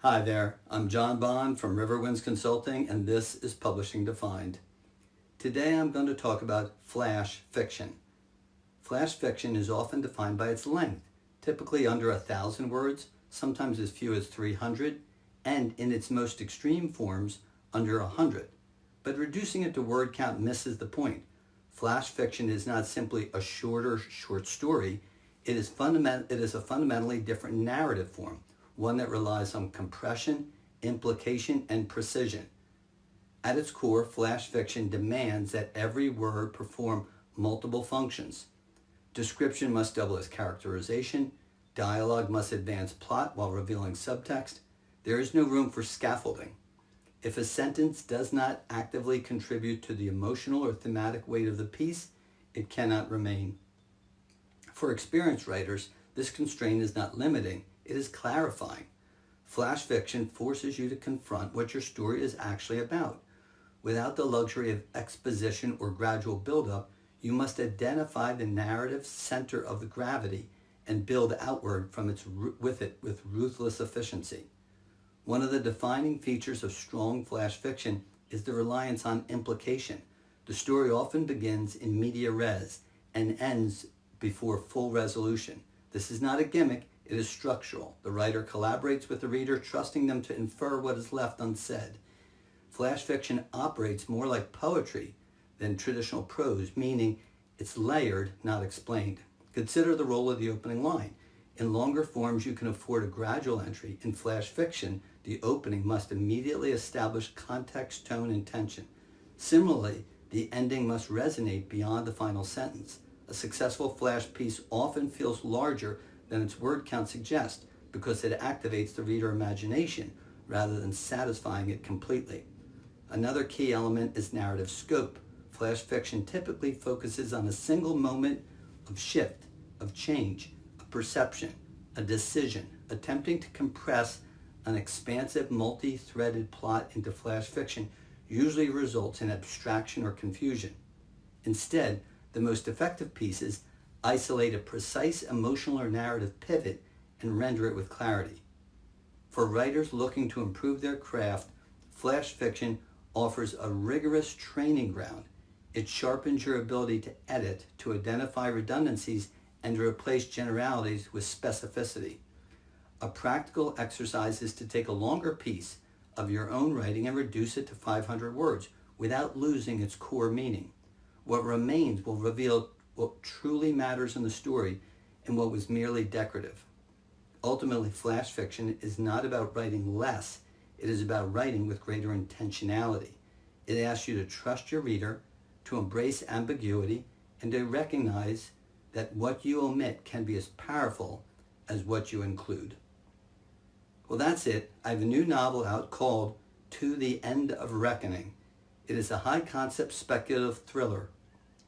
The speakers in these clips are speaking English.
Hi there, I'm John Bond from Riverwinds Consulting, and this is Publishing Defined. Today I'm going to talk about flash fiction. Flash fiction is often defined by its length, typically under 1,000 words, sometimes as few as 300, and in its most extreme forms, under 100. But reducing it to word count misses the point. Flash fiction is not simply a shorter short story, it is a fundamentally different narrative form, one that relies on compression, implication, and precision. At its core, flash fiction demands that every word perform multiple functions. Description must double as characterization, dialogue must advance plot while revealing subtext. There is no room for scaffolding. If a sentence does not actively contribute to the emotional or thematic weight of the piece, it cannot remain. For experienced writers, this constraint is not limiting, it is clarifying. Flash fiction forces you to confront what your story is actually about. Without the luxury of exposition or gradual buildup, you must identify the narrative center of the gravity and build outward from with ruthless efficiency. One of the defining features of strong flash fiction is the reliance on implication. The story often begins in media res and ends before full resolution. This is not a gimmick, it is structural. The writer collaborates with the reader, trusting them to infer what is left unsaid. Flash fiction operates more like poetry than traditional prose, meaning it's layered, not explained. Consider the role of the opening line. In longer forms, you can afford a gradual entry. In flash fiction, the opening must immediately establish context, tone, and tension. Similarly, the ending must resonate beyond the final sentence. A successful flash piece often feels larger than its word count suggests because it activates the reader imagination rather than satisfying it completely. Another key element is narrative scope. Flash fiction typically focuses on a single moment of shift, of change, a perception, a decision. Attempting to compress an expansive, multi-threaded plot into flash fiction usually results in abstraction or confusion. Instead, the most effective pieces isolate a precise emotional or narrative pivot and render it with clarity. For writers looking to improve their craft, flash fiction offers a rigorous training ground. It sharpens your ability to edit, to identify redundancies, and to replace generalities with specificity. A practical exercise is to take a longer piece of your own writing and reduce it to 500 words without losing its core meaning. What remains will reveal what truly matters in the story and what was merely decorative. Ultimately, flash fiction is not about writing less, it is about writing with greater intentionality. It asks you to trust your reader, to embrace ambiguity, and to recognize that what you omit can be as powerful as what you include. Well, that's it. I have a new novel out called To the End of Reckoning. It is a high-concept speculative thriller.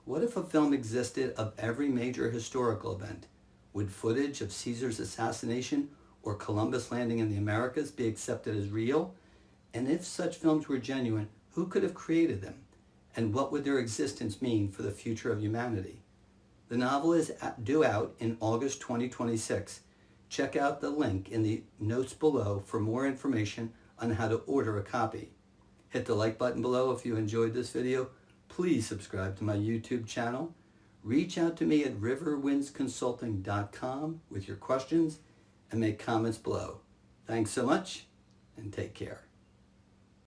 What if a film existed of every major historical event? Would footage of Caesar's assassination or Columbus landing in the Americas be accepted as real? And if such films were genuine, who could have created them? And what would their existence mean for the future of humanity? The novel is due out in August 2026. Check out the link in the notes below for more information on how to order a copy. Hit the like button below if you enjoyed this video. Please subscribe to my YouTube channel. Reach out to me at riverwindsconsulting.com with your questions and make comments below. Thanks so much and take care.